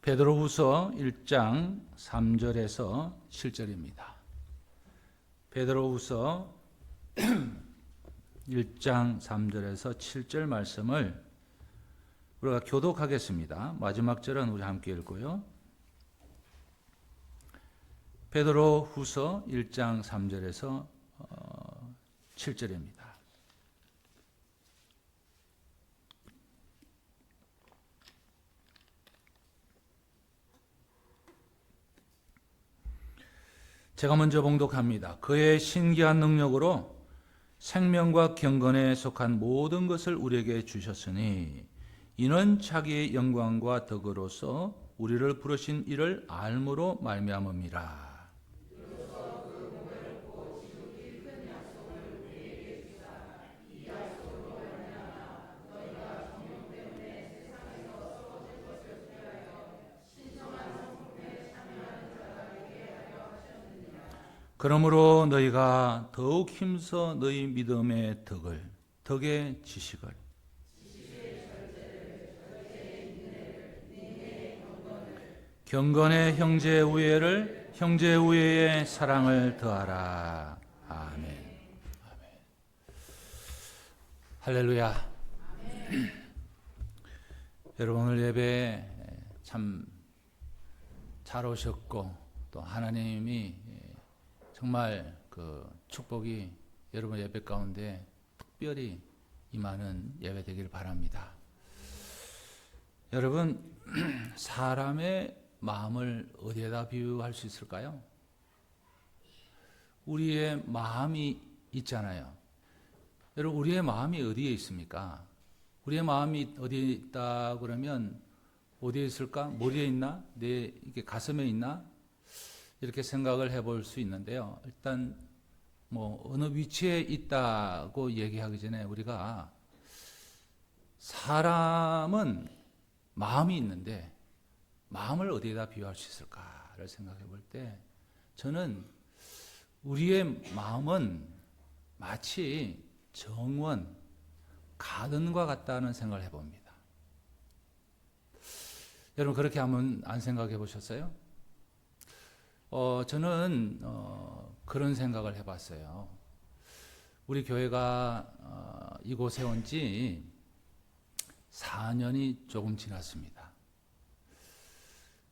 베드로후서 1장 3절에서 7절입니다. 베드로후서 1장 3절에서 7절 말씀을 우리가 교독하겠습니다. 마지막 절은 우리 함께 읽고요. 베드로후서 1장 3절에서 7절입니다. 제가 먼저 봉독합니다. 그의 신기한 능력으로 생명과 경건에 속한 모든 것을 우리에게 주셨으니 이는 자기의 영광과 덕으로서 우리를 부르신 이를 알므로 말미암음이라. 그러므로 너희가 더욱 힘써 너희 믿음의 덕의 지식을 경건의 형제 우애를 형제 우애의 사랑을 더하라. 아멘. 아멘. 할렐루야. 여러분 오늘 예배 참 잘 오셨고 또 하나님이 정말 그 축복이 여러분 예배 가운데 특별히 임하는 예배 되길 바랍니다. 여러분 사람의 마음을 어디에다 비유할 수 있을까요? 우리의 마음이 있잖아요. 여러분 우리의 마음이 어디에 있습니까? 우리의 마음이 어디에 있다 그러면 어디에 있을까? 머리에 있나? 내 이게 가슴에 있나? 이렇게 생각을 해볼 수 있는데요. 일단 뭐 어느 위치에 있다고 얘기하기 전에 우리가 사람은 마음이 있는데 마음을 어디에다 비유할 수 있을까를 생각해 볼 때 저는 우리의 마음은 마치 정원, 가든과 같다는 생각을 해봅니다. 여러분 그렇게 한번 안 생각해 보셨어요? 저는 그런 생각을 해봤어요. 우리 교회가 이곳에 온 지 4년이 조금 지났습니다.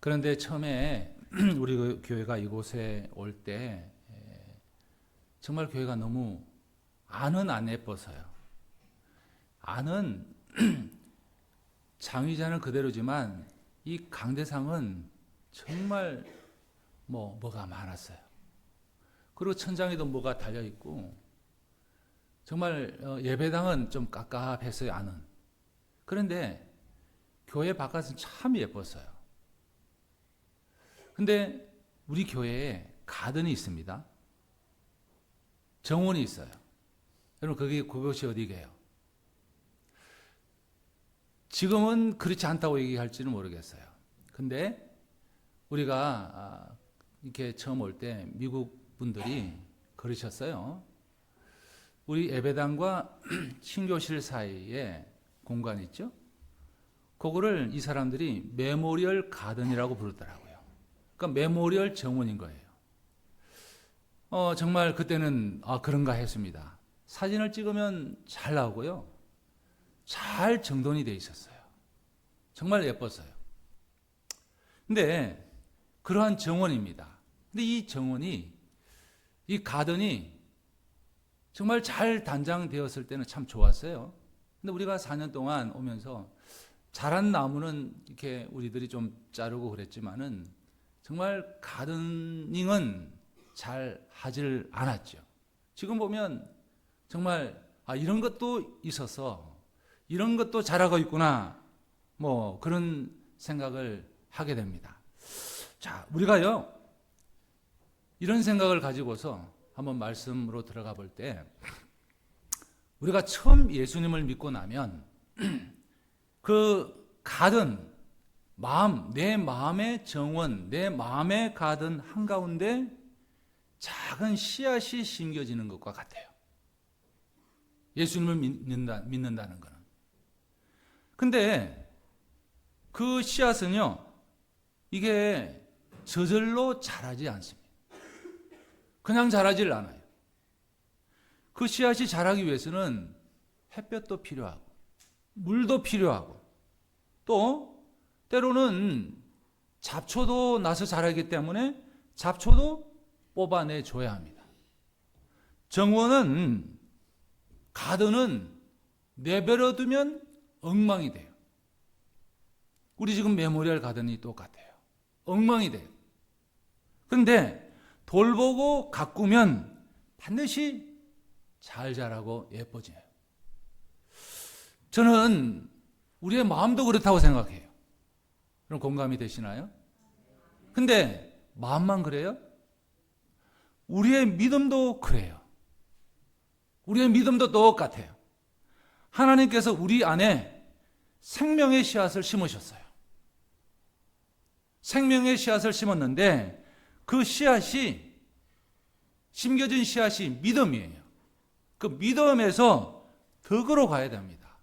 그런데 처음에 우리 교회가 이곳에 올 때 정말 교회가 너무 안은 안 예뻐서요. 안은 장의자는 그대로지만 이 강대상은 정말 뭐가 많았어요. 그리고 천장에도 뭐가 달려 있고 정말 예배당은 좀 깝깝했어요. 안은. 그런데 교회 바깥은 참 예뻤어요. 근데 우리 교회에 가든이 있습니다. 정원이 있어요. 여러분 그것이 어디게요? 지금은 그렇지 않다고 얘기할지는 모르겠어요. 근데 우리가 이렇게 처음 올 때 미국 분들이 그러셨어요. 우리 예배당과 신교실 사이에 공간 있죠? 그거를 이 사람들이 메모리얼 가든이라고 부르더라고요. 그러니까 메모리얼 정원인 거예요. 정말 그때는 그런가 했습니다. 사진을 찍으면 잘 나오고요. 잘 정돈이 돼 있었어요. 정말 예뻤어요. 근데 그러한 정원입니다. 근데 이 정원이, 이 가든이 정말 잘 단장되었을 때는 참 좋았어요. 근데 우리가 4년 동안 오면서 자란 나무는 이렇게 우리들이 좀 자르고 그랬지만은 정말 가드닝은 잘 하질 않았죠. 지금 보면 정말 이런 것도 있어서 이런 것도 잘하고 있구나. 뭐 그런 생각을 하게 됩니다. 자, 우리가요, 이런 생각을 가지고서 한번 말씀으로 들어가 볼 때, 우리가 처음 예수님을 믿고 나면, 그 가든, 내 마음의 정원, 내 마음의 가든 한가운데 작은 씨앗이 심겨지는 것과 같아요. 예수님을 믿는다는 것은. 근데 그 씨앗은요, 이게 저절로 자라지 않습니다. 그냥 자라질 않아요. 그 씨앗이 자라기 위해서는 햇볕도 필요하고 물도 필요하고 또 때로는 잡초도 나서 자라기 때문에 잡초도 뽑아내줘야 합니다. 정원은, 가든은 내버려 두면 엉망이 돼요. 우리 지금 메모리얼 가든이 똑같아요. 엉망이 돼요. 그런데 돌보고 가꾸면 반드시 잘 자라고 예뻐져요. 저는 우리의 마음도 그렇다고 생각해요. 그럼 공감이 되시나요? 근데 마음만 그래요? 우리의 믿음도 그래요. 우리의 믿음도 똑같아요. 하나님께서 우리 안에 생명의 씨앗을 심으셨어요. 생명의 씨앗을 심었는데 그 씨앗이, 심겨진 씨앗이 믿음이에요. 그 믿음에서 덕으로 가야 됩니다.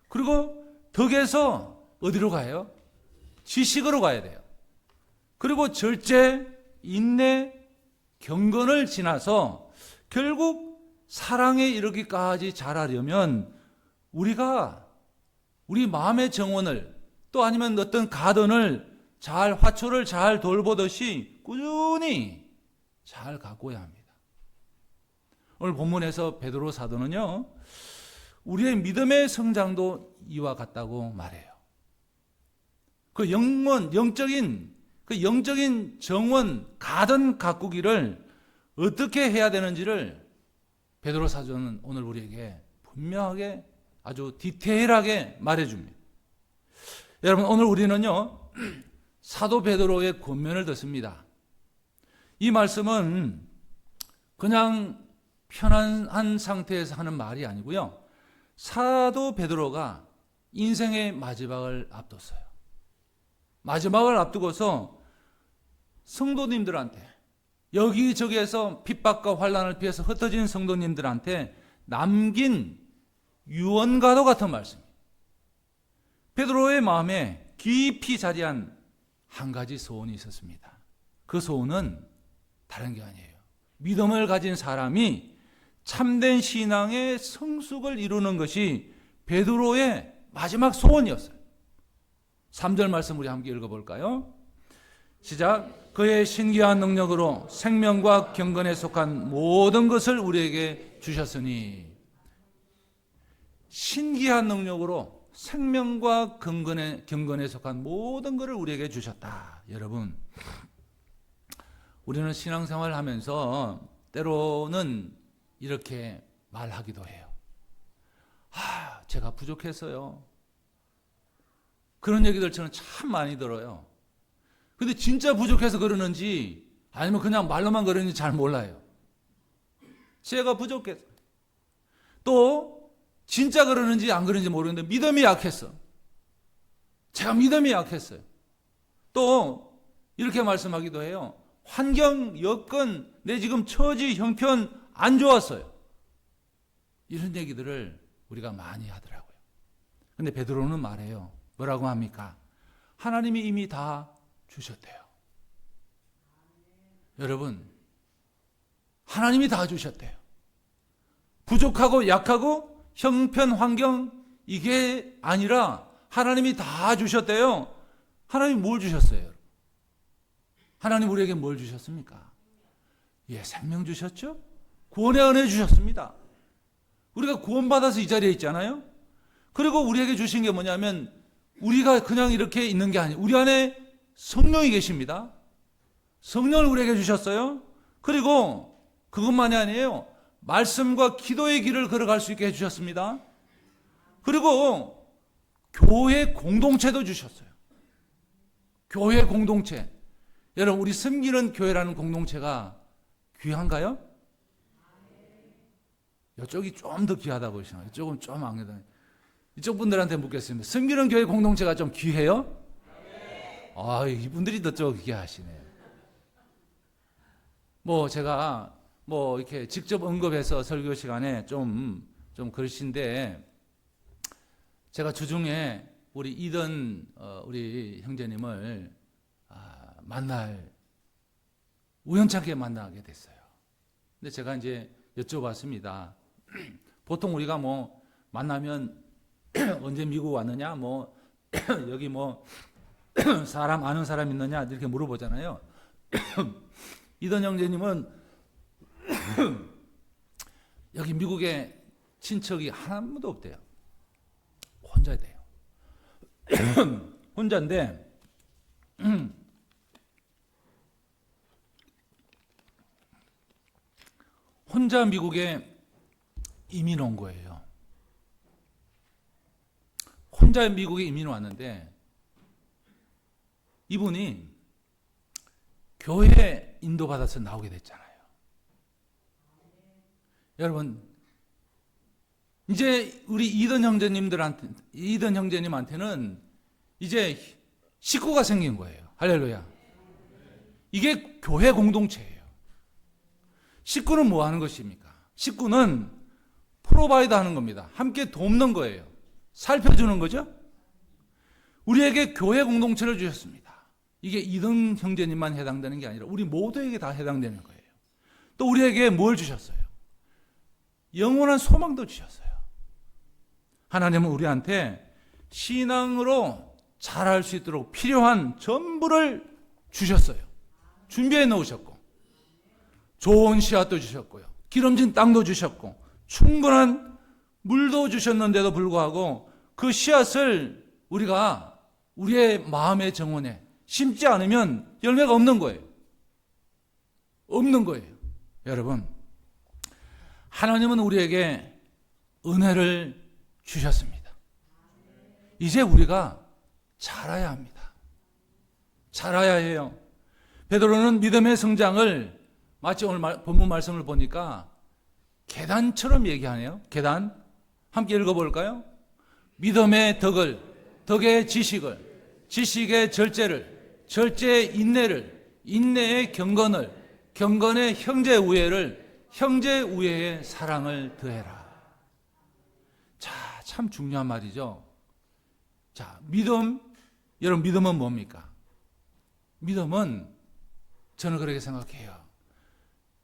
그리고 덕에서 어디로 가요? 지식으로 가야 돼요. 그리고 절제, 인내, 경건을 지나서 결국 사랑에 이르기까지 자라려면 우리가 우리 마음의 정원을 또 아니면 어떤 가든을 잘, 화초를 잘 돌보듯이 꾸준히 잘 가꿔야 합니다. 오늘 본문에서 베드로 사도는요, 우리의 믿음의 성장도 이와 같다고 말해요. 그 영적인 정원, 가든 가꾸기를 어떻게 해야 되는지를 베드로 사도는 오늘 우리에게 분명하게 아주 디테일하게 말해줍니다. 여러분, 오늘 우리는요, 사도 베드로의 권면을 듣습니다. 이 말씀은 그냥 편안한 상태에서 하는 말이 아니고요, 사도 베드로가 인생의 마지막을 앞뒀어요. 마지막을 앞두고서 성도님들한테, 여기저기에서 핍박과 환난을 피해서 흩어진 성도님들한테 남긴 유언과도 같은 말씀입니다. 베드로의 마음에 깊이 자리한 한 가지 소원이 있었습니다. 그 소원은 다른 게 아니에요. 믿음을 가진 사람이 참된 신앙의 성숙을 이루는 것이 베드로의 마지막 소원이었어요. 3절 말씀 우리 함께 읽어볼까요? 시작. 그의 신기한 능력으로 생명과 경건에 속한 모든 것을 우리에게 주셨으니. 신기한 능력으로 생명과 경건에 속한 모든 것을 우리에게 주셨다. 여러분, 우리는 신앙생활을 하면서 때로는 이렇게 말하기도 해요. 제가 부족했어요. 그런 얘기들 저는 참 많이 들어요. 근데 진짜 부족해서 그러는지 아니면 그냥 말로만 그러는지 잘 몰라요. 제가 부족해서. 또 진짜 그러는지 안 그러는지 모르는데 믿음이 약했어. 제가 믿음이 약했어요. 또 이렇게 말씀하기도 해요. 환경, 여건, 내 지금 처지, 형편 안 좋았어요. 이런 얘기들을 우리가 많이 하더라고요. 근데 베드로는 말해요. 뭐라고 합니까? 하나님이 이미 다 주셨대요. 여러분, 하나님이 다 주셨대요. 부족하고 약하고 형편, 환경 이게 아니라 하나님이 다 주셨대요. 하나님이 뭘 주셨어요? 하나님 우리에게 뭘 주셨습니까? 생명 주셨죠? 구원의 은혜 주셨습니다. 우리가 구원받아서 이 자리에 있잖아요. 그리고 우리에게 주신 게 뭐냐면 우리가 그냥 이렇게 있는 게 아니에요. 우리 안에 성령이 계십니다. 성령을 우리에게 주셨어요. 그리고 그것만이 아니에요. 말씀과 기도의 길을 걸어갈 수 있게 해주셨습니다. 그리고 교회 공동체도 주셨어요. 교회 공동체. 여러분, 우리 섬기는 교회라는 공동체가 귀한가요? 이쪽이 좀 더 귀하다 보시나요? 이쪽은 좀 안 귀하다. 이쪽 분들한테 묻겠습니다. 섬기는 교회 공동체가 좀 귀해요? 이분들이 더 좀 귀하시네요. 제가 이렇게 직접 언급해서 설교 시간에 좀 그러신데, 제가 주중에 우리 이던 우리 형제님을 우연찮게 만나게 됐어요. 근데 제가 이제 여쭤봤습니다. 보통 우리가 뭐 만나면 언제 미국 왔느냐, 뭐 여기 뭐 사람 아는 사람 있느냐 이렇게 물어보잖아요. 이던 형제님은 여기 미국에 친척이 하나도 없대요. 혼자 돼요. 혼자인데 혼자 미국에 이민 온 거예요. 혼자 미국에 이민 왔는데 이분이 교회 인도받아서 나오게 됐잖아요. 여러분, 이제 우리 이던 형제님한테는 이제 식구가 생긴 거예요. 할렐루야. 이게 교회 공동체예요. 식구는 뭐 하는 것입니까? 식구는 프로바이드 하는 겁니다. 함께 돕는 거예요. 살펴주는 거죠. 우리에게 교회 공동체를 주셨습니다. 이게 이던 형제님만 해당되는 게 아니라 우리 모두에게 다 해당되는 거예요. 또 우리에게 뭘 주셨어요? 영원한 소망도 주셨어요. 하나님은 우리한테 신앙으로 자랄 수 있도록 필요한 전부를 주셨어요. 준비해 놓으셨고, 좋은 씨앗도 주셨고요, 기름진 땅도 주셨고, 충분한 물도 주셨는데도 불구하고 그 씨앗을 우리가 우리의 마음의 정원에 심지 않으면 열매가 없는 거예요. 없는 거예요. 여러분, 하나님은 우리에게 은혜를 주셨습니다. 이제 우리가 자라야 합니다. 자라야 해요. 베드로는 믿음의 성장을 마치 오늘 본문 말씀을 보니까 계단처럼 얘기하네요. 계단. 함께 읽어볼까요? 믿음의 덕을, 덕의 지식을, 지식의 절제를, 절제의 인내를, 인내의 경건을, 경건의 형제 우애를, 형제 우애의 사랑을 더해라. 자, 참 중요한 말이죠. 자, 믿음, 여러분 믿음은 뭡니까? 믿음은 저는 그렇게 생각해요.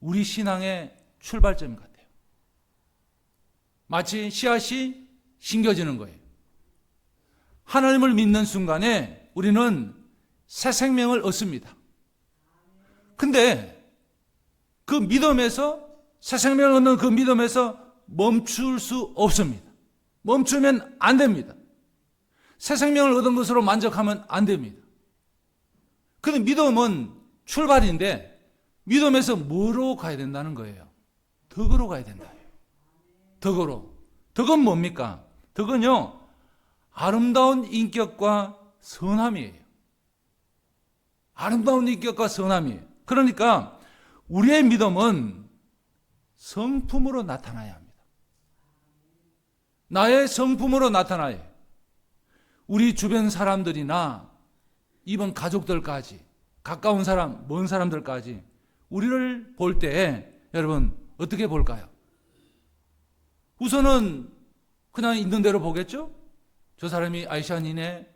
우리 신앙의 출발점 같아요. 마치 씨앗이 심겨지는 거예요. 하나님을 믿는 순간에 우리는 새 생명을 얻습니다. 근데 그 믿음에서, 새 생명을 얻는 그 믿음에서 멈출 수 없습니다. 멈추면 안 됩니다. 새 생명을 얻은 것으로 만족하면 안 됩니다. 근데 믿음은 출발인데 믿음에서 뭐로 가야 된다는 거예요? 덕으로 가야 된다. 덕으로. 덕은 뭡니까? 덕은요, 아름다운 인격과 선함이에요. 아름다운 인격과 선함이에요. 그러니까 우리의 믿음은 성품으로 나타나야 합니다. 나의 성품으로 나타나야 해요. 우리 주변 사람들이나 이번 가족들까지, 가까운 사람, 먼 사람들까지 우리를 볼 때 여러분 어떻게 볼까요? 우선은 그냥 있는 대로 보겠죠? 저 사람이 아이샤니네,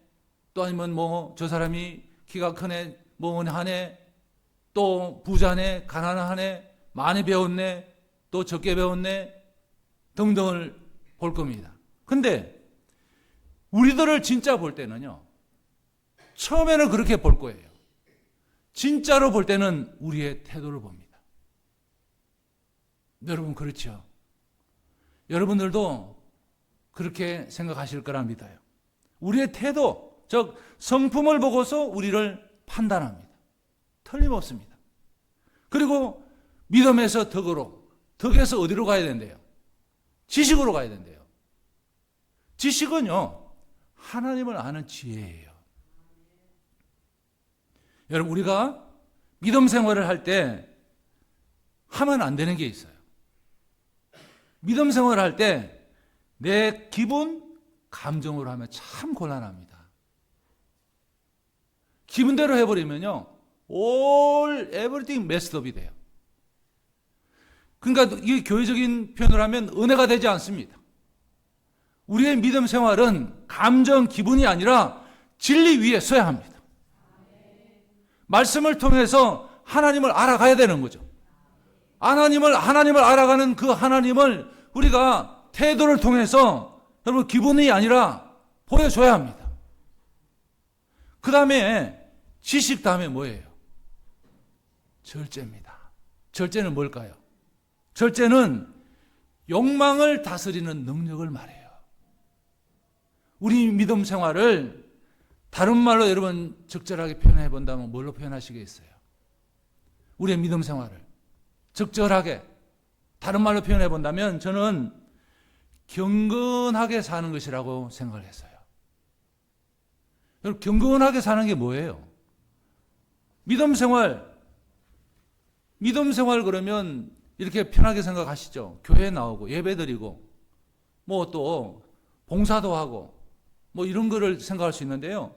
또 아니면 뭐 저 사람이 키가 크네, 뭐 하네, 또 부자네, 가난하네, 많이 배웠네, 또 적게 배웠네 등등을 볼 겁니다. 근데 우리들을 진짜 볼 때는요, 처음에는 그렇게 볼 거예요. 진짜로 볼 때는 우리의 태도를 봅니다. 여러분 그렇죠? 여러분들도 그렇게 생각하실 거라 믿어요. 우리의 태도, 즉 성품을 보고서 우리를 판단합니다. 틀림없습니다. 그리고 믿음에서 덕으로, 덕에서 어디로 가야 된대요? 지식으로 가야 된대요. 지식은요, 하나님을 아는 지혜예요. 여러분, 우리가 믿음 생활을 할 때 하면 안 되는 게 있어요. 믿음 생활을 할 때 내 기분, 감정으로 하면 참 곤란합니다. 기분대로 해버리면요, everything messed up이 돼요. 그러니까 이게 교회적인 표현을 하면 은혜가 되지 않습니다. 우리의 믿음 생활은 감정, 기분이 아니라 진리 위에 서야 합니다. 말씀을 통해서 하나님을 알아가야 되는 거죠. 하나님을 알아가는 그 하나님을 우리가 태도를 통해서 여러분 기분이 아니라 보여줘야 합니다. 그 다음에 지식 다음에 뭐예요? 절제입니다. 절제는 뭘까요? 절제는 욕망을 다스리는 능력을 말해요. 우리 믿음 생활을 다른 말로 여러분 적절하게 표현해 본다면 뭘로 표현하시겠어요? 우리의 믿음 생활을 적절하게 다른 말로 표현해 본다면 저는 경건하게 사는 것이라고 생각을 했어요. 여러분 경건하게 사는 게 뭐예요? 믿음 생활 그러면 이렇게 편하게 생각하시죠. 교회 나오고 예배드리고 뭐 또 봉사도 하고 뭐 이런 거를 생각할 수 있는데요.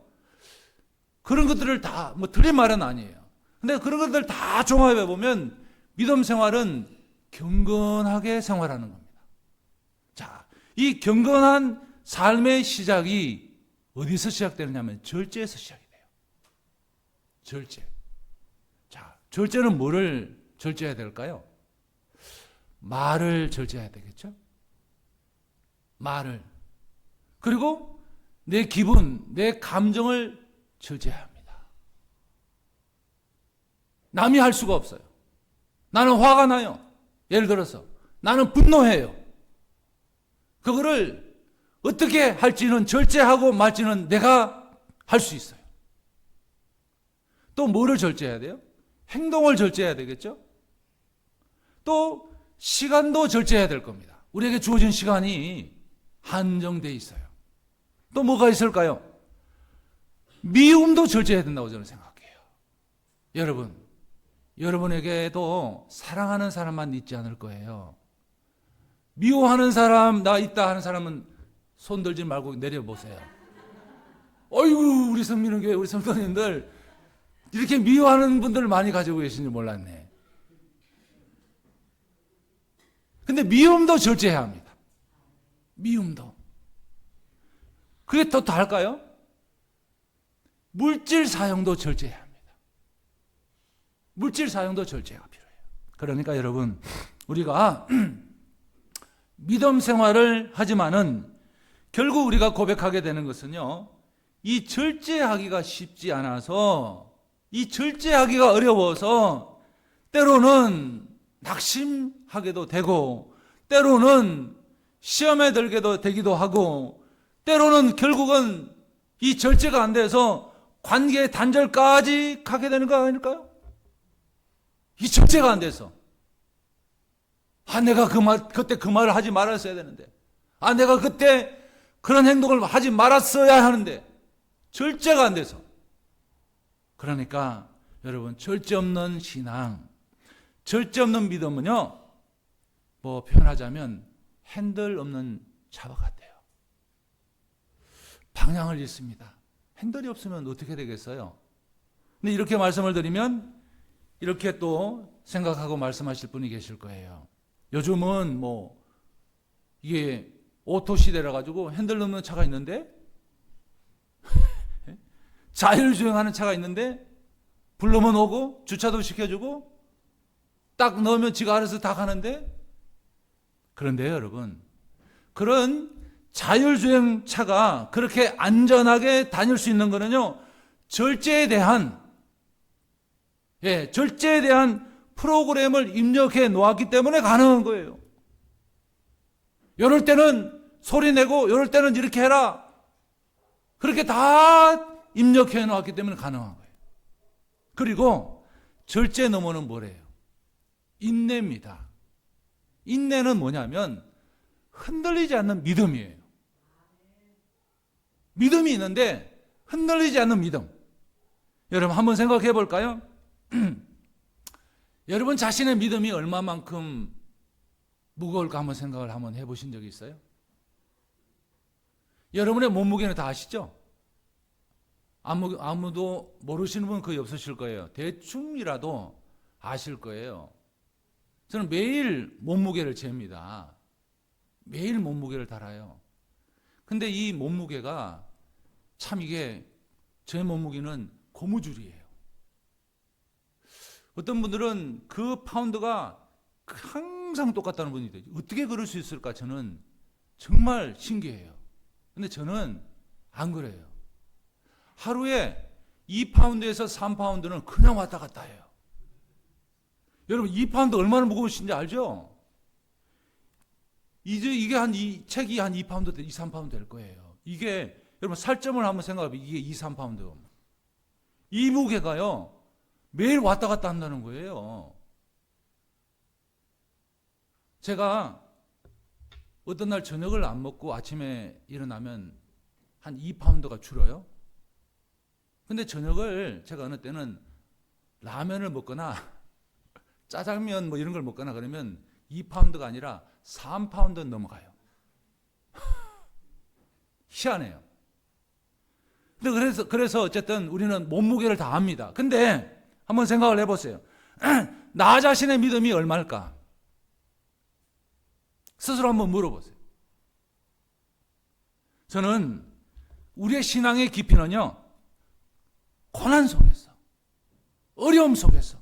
그런 것들을 다 뭐 틀린 말은 아니에요. 근데 그런 것들 다 종합해 보면 믿음 생활은 경건하게 생활하는 겁니다. 자, 이 경건한 삶의 시작이 어디서 시작되느냐면 절제에서 시작이 돼요. 절제. 자, 절제는 뭐를 절제해야 될까요? 말을 절제해야 되겠죠? 말을. 그리고 내 기분, 내 감정을 절제해야 합니다. 남이 할 수가 없어요. 나는 화가 나요. 예를 들어서 나는 분노해요. 그거를 어떻게 할지는 절제하고 말지는 내가 할 수 있어요. 또 뭐를 절제해야 돼요? 행동을 절제해야 되겠죠? 또 시간도 절제해야 될 겁니다. 우리에게 주어진 시간이 한정되어 있어요. 또 뭐가 있을까요? 미움도 절제해야 된다고 저는 생각해요. 여러분에게도 사랑하는 사람만 있지 않을 거예요. 미워하는 사람, 나 있다 하는 사람은 손 들지 말고 내려보세요. 어이구, 우리 성민은교회, 우리 성도님들 이렇게 미워하는 분들을 많이 가지고 계신지 몰랐네. 근데 미움도 절제해야 합니다. 미움도. 그게 더 다를까요? 물질 사용도 절제해야 합니다. 물질 사용도 절제가 필요해요. 그러니까 여러분, 우리가 믿음 생활을 하지만은 결국 우리가 고백하게 되는 것은요, 이 절제하기가 쉽지 않아서, 이 절제하기가 어려워서 때로는 낙심하게도 되고, 때로는 시험에 들게도 되기도 하고, 때로는 결국은 이 절제가 안 돼서 관계 단절까지 가게 되는 거 아닐까요? 이 절제가 안 돼서. 내가 그때 그 말을 하지 말았어야 되는데. 내가 그때 그런 행동을 하지 말았어야 하는데. 절제가 안 돼서. 그러니까 여러분, 절제 없는 신앙, 절제 없는 믿음은요, 뭐 표현하자면 핸들 없는 차와 같아요. 방향을 잃습니다. 핸들이 없으면 어떻게 되겠어요? 근데 이렇게 말씀을 드리면 이렇게 또 생각하고 말씀하실 분이 계실 거예요. 요즘은 뭐 이게 오토 시대라 가지고 핸들 없는 차가 있는데 자율주행하는 차가 있는데 부르면 오고 주차도 시켜주고 딱 넣으면 지가 알아서 다 가는데, 그런데요 여러분, 그런 자율주행 차가 그렇게 안전하게 다닐 수 있는 거는요, 절제에 대한 프로그램을 입력해 놓았기 때문에 가능한 거예요. 이럴 때는 소리 내고 이럴 때는 이렇게 해라, 그렇게 다 입력해 놓았기 때문에 가능한 거예요. 그리고 절제 너머는 뭐래요? 인내입니다. 인내는 뭐냐면 흔들리지 않는 믿음이에요. 믿음이 있는데 흔들리지 않는 믿음. 여러분 한번 생각해 볼까요? 여러분 자신의 믿음이 얼마만큼 무거울까 한번 생각을 한번 해보신 적이 있어요? 여러분의 몸무게는 다 아시죠? 아무도 모르시는 분은 거의 없으실 거예요. 대충이라도 아실 거예요. 저는 매일 몸무게를 잽니다. 매일 몸무게를 달아요. 근데 이 몸무게가 참 이게 제 몸무게는 고무줄이에요. 어떤 분들은 그 파운드가 항상 똑같다는 분이 있어요. 어떻게 그럴 수 있을까? 저는 정말 신기해요. 근데 저는 안 그래요. 하루에 2파운드에서 3파운드는 그냥 왔다 갔다 해요. 여러분 2파운드 얼마나 무거우신지 알죠? 이게 이 책이 한 2파운드, 2, 3파운드 될 거예요. 이게 여러분 살점을 한번 생각해보면 이게 2, 3파운드. 이 무게가요. 매일 왔다 갔다 한다는 거예요. 제가 어떤 날 저녁을 안 먹고 아침에 일어나면 한 2파운드가 줄어요. 근데 저녁을 제가 어느 때는 라면을 먹거나 짜장면 뭐 이런 걸 먹거나 그러면 2파운드가 아니라 3파운드 넘어가요. 희한해요. 근데 그래서 어쨌든 우리는 몸무게를 다 압니다. 근데 한번 생각을 해보세요. 나 자신의 믿음이 얼마일까? 스스로 한번 물어보세요. 저는 우리의 신앙의 깊이는요, 고난 속에서, 어려움 속에서,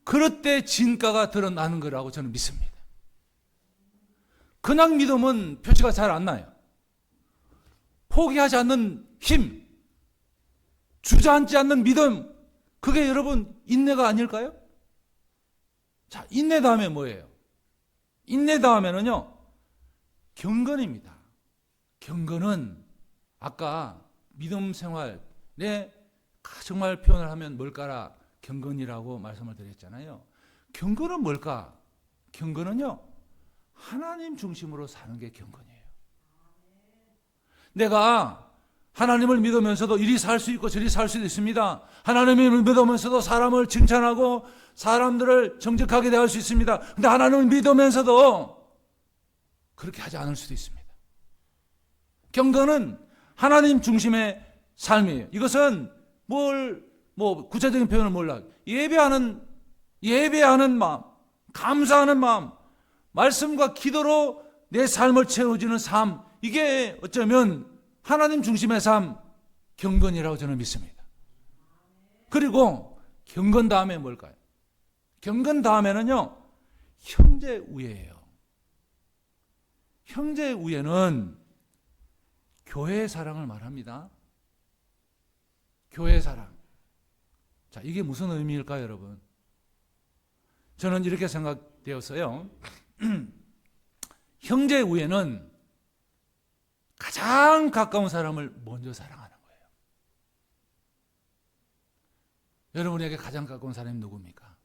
그럴 때 진가가 드러나는 거라고 저는 믿습니다. 그냥 믿음은 표시가 잘 안 나요. 포기하지 않는 힘, 주저앉지 않는 믿음, 그게 여러분 인내가 아닐까요? 자, 인내 다음에 뭐예요? 인내 다음에는요, 경건입니다. 경건은 아까 믿음 생활에 정말 표현을 하면 뭘까라 경건이라고 말씀을 드렸잖아요. 경건은 뭘까? 경건은요, 하나님 중심으로 사는 게 경건이에요. 내가 하나님을 믿으면서도 이리 살 수 있고 저리 살 수도 있습니다. 하나님을 믿으면서도 사람을 칭찬하고 사람들을 정직하게 대할 수 있습니다. 근데 하나님을 믿으면서도 그렇게 하지 않을 수도 있습니다. 경건은 하나님 중심의 삶이에요. 이것은 구체적인 표현을 몰라. 예배하는 마음, 감사하는 마음, 말씀과 기도로 내 삶을 채워주는 삶, 이게 어쩌면 하나님 중심의 삶, 경건이라고 저는 믿습니다. 그리고 경건 다음에 뭘까요? 경건 다음에는요, 형제 우애예요. 형제 우애는 교회의 사랑을 말합니다. 교회의 사랑. 자, 이게 무슨 의미일까요, 여러분? 저는 이렇게 생각되었어요. 형제 우애는 가장 가까운 사람을 먼저 사랑하는 거예요. 여러분에게 가장 가까운 사람이 누굽니까?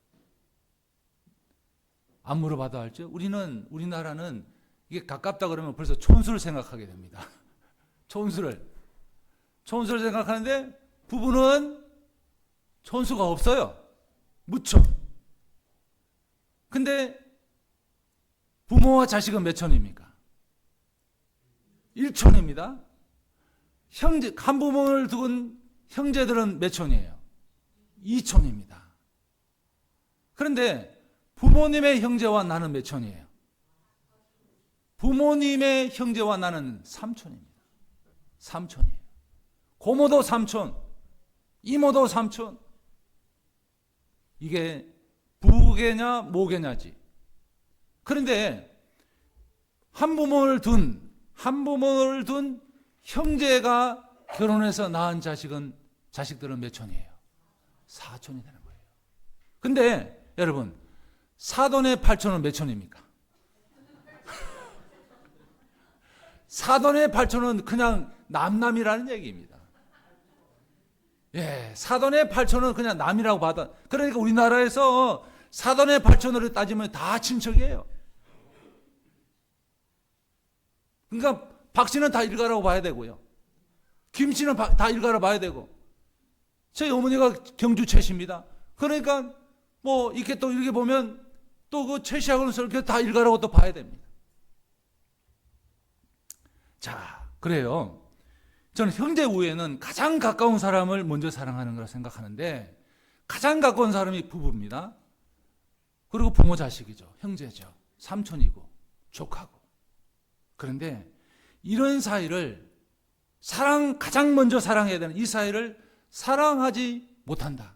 안 물어봐도 알죠? 우리나라는 이게 가깝다 그러면 벌써 촌수를 생각하게 됩니다. 촌수를 생각하는데 부부는 촌수가 없어요. 무촌. 근데 부모와 자식은 몇 촌입니까? 1촌입니다. 한 부모를 둔 형제들은 몇 촌이에요? 2촌입니다. 그런데 부모님의 형제와 나는 몇 촌이에요? 부모님의 형제와 나는 3촌입니다. 3촌이에요. 고모도 3촌, 이모도 3촌. 이게 부계냐 모계냐지. 그런데 한 부모를 둔 형제가 결혼해서 낳은 자식들은 몇 촌이에요? 4촌이 되는 거예요. 근데 여러분, 사돈의 8촌은 몇 촌입니까? 사돈의 8촌은 그냥 남남이라는 얘기입니다. 예, 사돈의 8촌은 그냥 남이라고 받아. 그러니까 우리나라에서 사돈의 8촌으로 따지면 다 친척이에요. 그러니까 박 씨는 다 일가라고 봐야 되고요. 김 씨는 다 일가라고 봐야 되고. 저희 어머니가 경주 최 씨입니다. 그러니까 이렇게 또 이렇게 보면 또 그 최 씨하고는 이렇게 다 일가라고 또 봐야 됩니다. 자, 그래요. 저는 형제 우애는 가장 가까운 사람을 먼저 사랑하는 거라 생각하는데, 가장 가까운 사람이 부부입니다. 그리고 부모 자식이죠. 형제죠. 삼촌이고 조카고. 그런데 이런 사이를 가장 먼저 사랑해야 되는 이 사이를 사랑하지 못한다.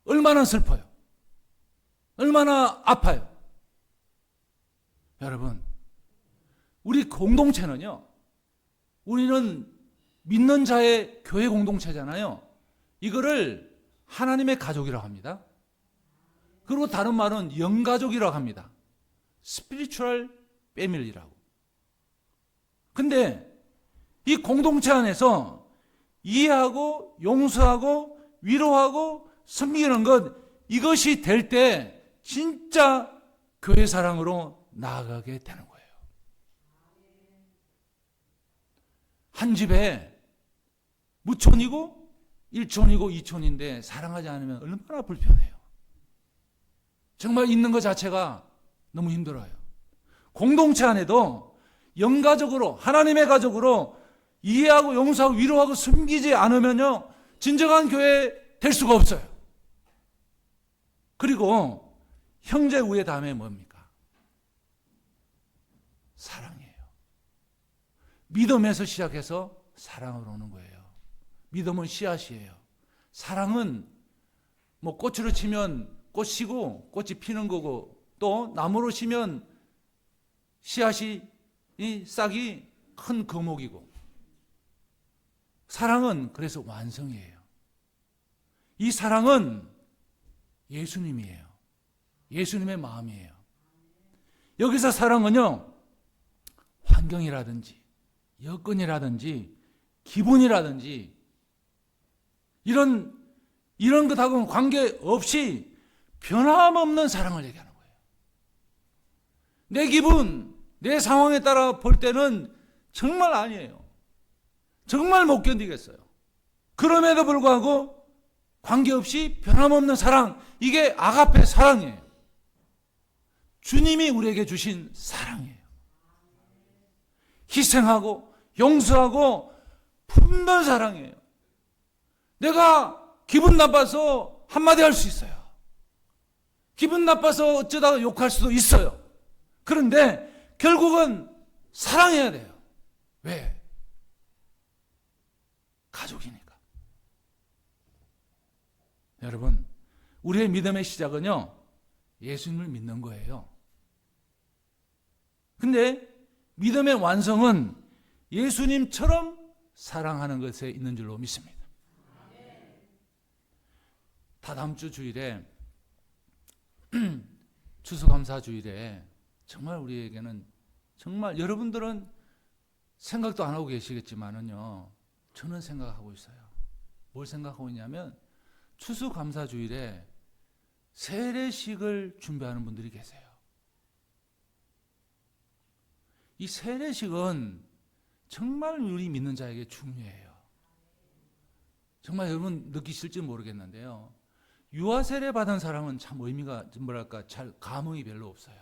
얼마나 슬퍼요. 얼마나 아파요. 여러분, 우리 공동체는요, 우리는 믿는 자의 교회 공동체잖아요. 이거를 하나님의 가족이라고 합니다. 그리고 다른 말은 영가족이라고 합니다. 스피리추얼 패밀리라고. 근데 이 공동체 안에서 이해하고 용서하고 위로하고 섬기는 것, 이것이 될 때 진짜 교회 사랑으로 나아가게 되는 거예요. 한 집에 무촌이고 1촌이고 2촌인데 사랑하지 않으면 얼마나 불편해요. 정말 있는 것 자체가 너무 힘들어요. 공동체 안에도 영가족으로, 하나님의 가족으로 이해하고 용서하고 위로하고 섬기지 않으면요, 진정한 교회 될 수가 없어요. 그리고 형제 우애 다음에 뭡니까? 사랑이에요. 믿음에서 시작해서 사랑으로 오는 거예요. 믿음은 씨앗이에요. 사랑은 뭐 꽃으로 치면 꽃이고 꽃이 피는 거고, 또 나무로 치면 씨앗이, 이 싹이 큰 거목이고, 사랑은 그래서 완성이에요. 이 사랑은 예수님이에요. 예수님의 마음이에요. 여기서 사랑은요, 환경이라든지 여건이라든지 기분이라든지 이런 것하고는 관계없이 변함없는 사랑을 얘기하는 거예요. 내 기분, 내 상황에 따라 볼 때는 정말 아니에요. 정말 못 견디겠어요. 그럼에도 불구하고 관계없이 변함없는 사랑, 이게 아가페 사랑이에요. 주님이 우리에게 주신 사랑이에요. 희생하고 용서하고 품는 사랑이에요. 내가 기분 나빠서 한마디 할 수 있어요. 기분 나빠서 어쩌다가 욕할 수도 있어요. 그런데 결국은 사랑해야 돼요. 왜? 가족이니까. 여러분, 우리의 믿음의 시작은요, 예수님을 믿는 거예요. 근데 믿음의 완성은 예수님처럼 사랑하는 것에 있는 줄로 믿습니다. 다다음 주 주일에 추수감사 주일에 정말 우리에게는, 정말 여러분들은 생각도 안 하고 계시겠지만은요, 저는 생각하고 있어요. 뭘 생각하고 있냐면, 추수감사 주일에 세례식을 준비하는 분들이 계세요. 이 세례식은 정말 우리 믿는 자에게 중요해요. 정말 여러분 느끼실지 모르겠는데요, 유아 세례 받은 사람은 참 의미가 뭐랄까 잘 감흥이 별로 없어요.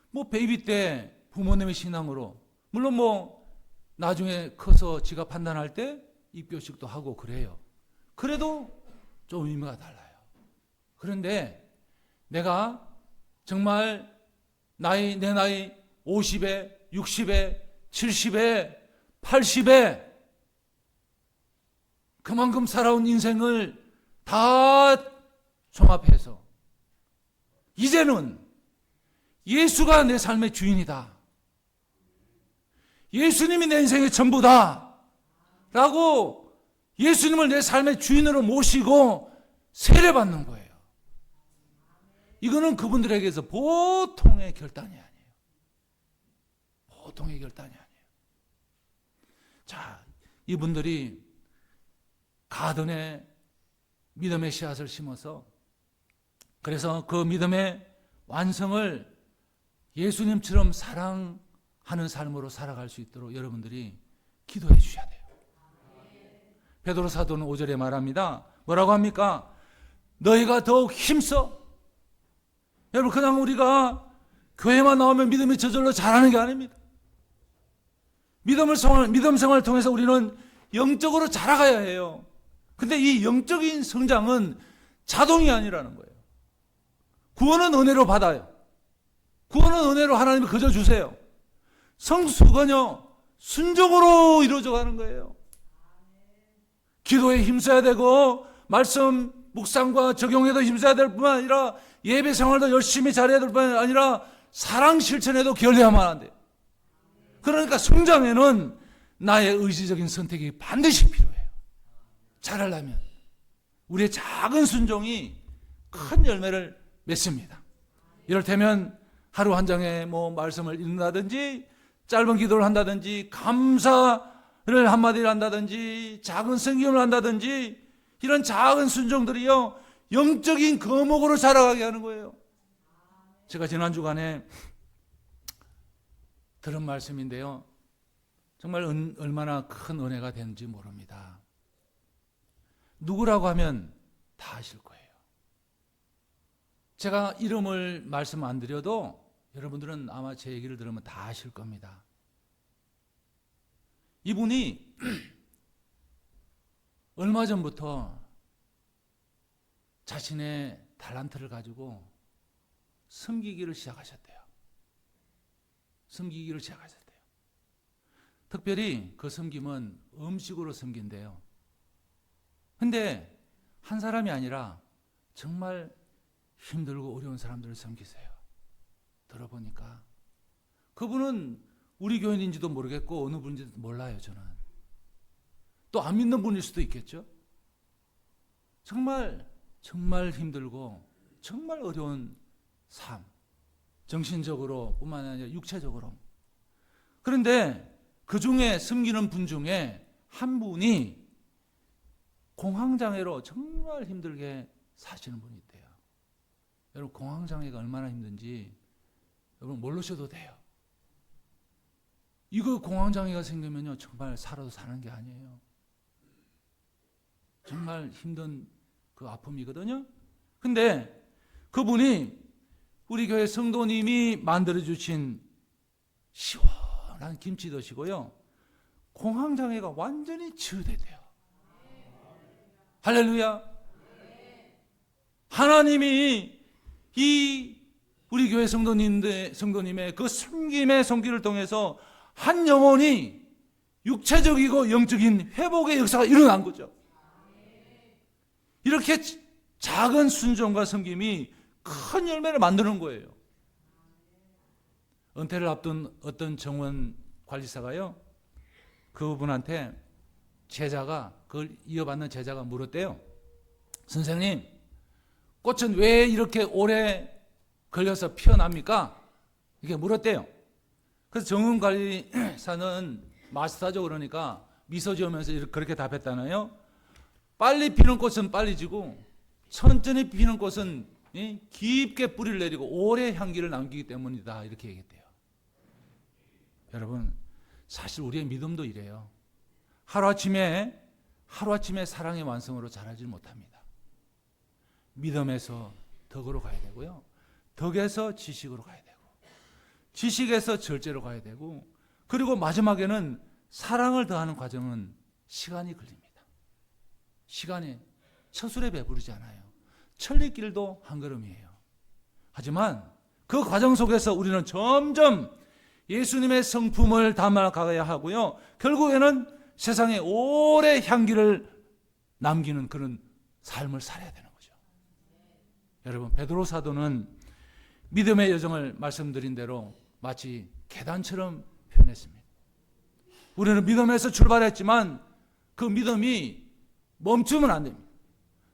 뭐 베이비 때 부모님의 신앙으로, 물론 뭐 나중에 커서 지가 판단할 때 입교식도 하고 그래요. 그래도 좀 의미가 달라요. 그런데 내가 정말 내 나이 50에 60에 70에 80에 그만큼 살아온 인생을 다 종합해서 이제는 예수가 내 삶의 주인이다, 예수님이 내 인생의 전부다 라고 예수님을 내 삶의 주인으로 모시고 세례받는 거예요. 이거는 그분들에게서 보통의 결단이 아니에요. 보통의 결단이 아니에요. 자, 이분들이 가든에 믿음의 씨앗을 심어서, 그래서 그 믿음의 완성을 예수님처럼 사랑하는 삶으로 살아갈 수 있도록 여러분들이 기도해 주셔야 돼요. 베드로 사도는 5절에 말합니다. 뭐라고 합니까? 너희가 더욱 힘써. 여러분, 그냥 우리가 교회만 나오면 믿음이 저절로 자라는 게 아닙니다. 믿음 생활을 통해서 우리는 영적으로 자라가야 해요. 근데 이 영적인 성장은 자동이 아니라는 거예요. 구원은 은혜로 받아요. 구원은 은혜로 하나님이 거저 주세요. 성숙은요, 순종으로 이루어져 가는 거예요. 기도에 힘써야 되고, 말씀 묵상과 적용에도 힘써야 될 뿐만 아니라 예배 생활도 열심히 잘해야 될 뿐만 아니라 사랑 실천에도 결례하면 안 돼요. 그러니까 성장에는 나의 의지적인 선택이 반드시 필요해요. 잘하려면 우리의 작은 순종이 큰 열매를 맺습니다. 이를테면 하루 한 장의 말씀을 읽는다든지 짧은 기도를 한다든지 감사를 한마디를 한다든지 작은 성경을 한다든지 이런 작은 순종들이요 영적인 거목으로 자라가게 하는 거예요. 제가 지난 주간에 들은 말씀인데요, 정말 얼마나 큰 은혜가 되는지 모릅니다. 누구라고 하면 다 아실 거예요. 제가 이름을 말씀 안 드려도 여러분들은 아마 제 얘기를 들으면 다 아실 겁니다. 이분이 얼마 전부터 자신의 달란트를 가지고 섬기기를 시작하셨대요. 섬기기를 시작하셨대요. 특별히 그 섬김은 음식으로 섬긴대요. 근데 한 사람이 아니라 정말 힘들고 어려운 사람들을 섬기세요. 들어보니까 그분은 우리 교인인지도 모르겠고 어느 분인지도 몰라요. 저는 또 안 믿는 분일 수도 있겠죠. 정말 힘들고 정말 어려운 삶, 정신적으로 뿐만 아니라 육체적으로. 그런데 그 중에 섬기는 분 중에 한 분이 공황장애로 정말 힘들게 사시는 분이 있대요. 여러분, 공황장애가 얼마나 힘든지 여러분 모르셔도 돼요. 이거 공황장애가 생기면요 정말 살아도 사는 게 아니에요. 정말 힘든 그 아픔이거든요. 근데 그분이 우리 교회 성도님이 만들어주신 시원한 김치 드시고요 공황장애가 완전히 치유됐대요. 할렐루야. 하나님이 이 우리 교회 성도님의 그 섬김의 손길을 통해서 한 영혼이 육체적이고 영적인 회복의 역사가 일어난 거죠. 이렇게 작은 순종과 섬김이 큰 열매를 만드는 거예요. 은퇴를 앞둔 어떤 정원 관리사가요 그분한테 그걸 이어받는 제자가 물었대요. 선생님, 꽃은 왜 이렇게 오래 걸려서 피어납니까? 이렇게 물었대요. 그래서 정원관리사는 마스터죠. 그러니까 미소 지으면서 그렇게 답했다나요? 빨리 피는 꽃은 빨리 지고 천천히 피는 꽃은 깊게 뿌리를 내리고 오래 향기를 남기기 때문이다. 이렇게 얘기했대요. 여러분, 사실 우리의 믿음도 이래요. 하루아침에 사랑의 완성으로 자라지 못합니다. 믿음에서 덕으로 가야 되고요. 덕에서 지식으로 가야 되고 지식에서 절제로 가야 되고 그리고 마지막에는 사랑을 더하는 과정은 시간이 걸립니다. 시간이 처술에 배부르지 않아요. 천리길도 한 걸음이에요. 하지만 그 과정 속에서 우리는 점점 예수님의 성품을 담아가야 하고요. 결국에는 세상에 오래 향기를 남기는 그런 삶을 살아야 되는 거죠. 여러분, 베드로 사도는 믿음의 여정을 말씀드린 대로 마치 계단처럼 표현했습니다. 우리는 믿음에서 출발했지만 그 믿음이 멈추면 안 됩니다.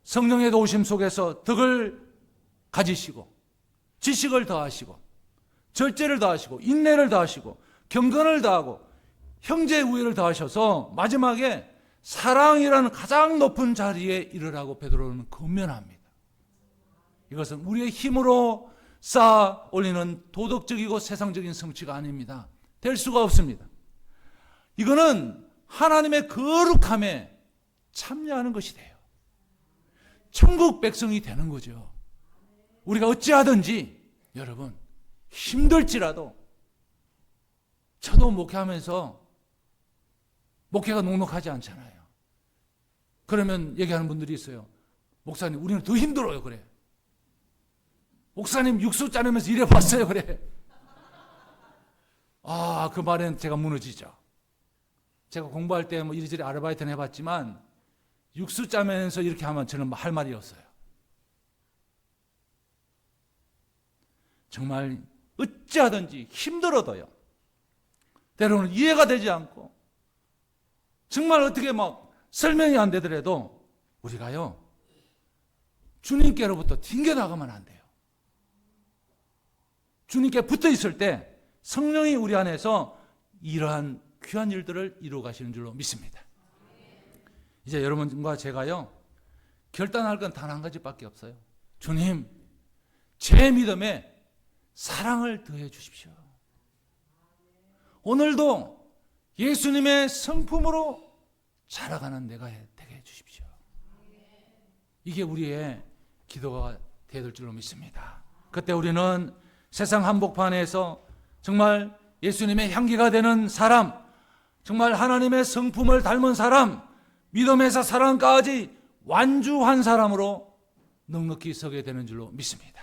성령의 도우심 속에서 덕을 가지시고 지식을 더하시고 절제를 더하시고 인내를 더하시고 경건을 더하고 형제의 우애를 더하셔서 마지막에 사랑이라는 가장 높은 자리에 이르라고 베드로는 권면합니다. 이것은 우리의 힘으로 쌓아 올리는 도덕적이고 세상적인 성취가 아닙니다. 될 수가 없습니다. 이거는 하나님의 거룩함에 참여하는 것이 돼요. 천국 백성이 되는 거죠. 우리가 어찌하든지 여러분 힘들지라도 저도 목회하면서 목회가 녹록하지 않잖아요. 그러면 얘기하는 분들이 있어요. 목사님, 우리는 더 힘들어요. 그래. 목사님 육수 자르면서 일해봤어요. 그래. 그 말엔 제가 무너지죠. 제가 공부할 때 이리저리 아르바이트는 해봤지만 육수 짜면서 이렇게 하면 저는 할 말이 없어요. 정말 어찌하든지 힘들어도요, 때로는 이해가 되지 않고 정말 어떻게 막 설명이 안 되더라도 우리가요, 주님께로부터 튕겨나가면 안 돼요. 주님께 붙어 있을 때 성령이 우리 안에서 이러한 귀한 일들을 이루어 가시는 줄로 믿습니다. 이제 여러분과 제가요, 결단할 건 단 한 가지밖에 없어요. 주님, 제 믿음에 사랑을 더해 주십시오. 오늘도 예수님의 성품으로 자라가는 내가 되게 해 주십시오. 이게 우리의 기도가 되어야 될 줄로 믿습니다. 그때 우리는 세상 한복판에서 정말 예수님의 향기가 되는 사람, 정말 하나님의 성품을 닮은 사람, 믿음에서 사랑까지 완주한 사람으로 넉넉히 서게 되는 줄로 믿습니다.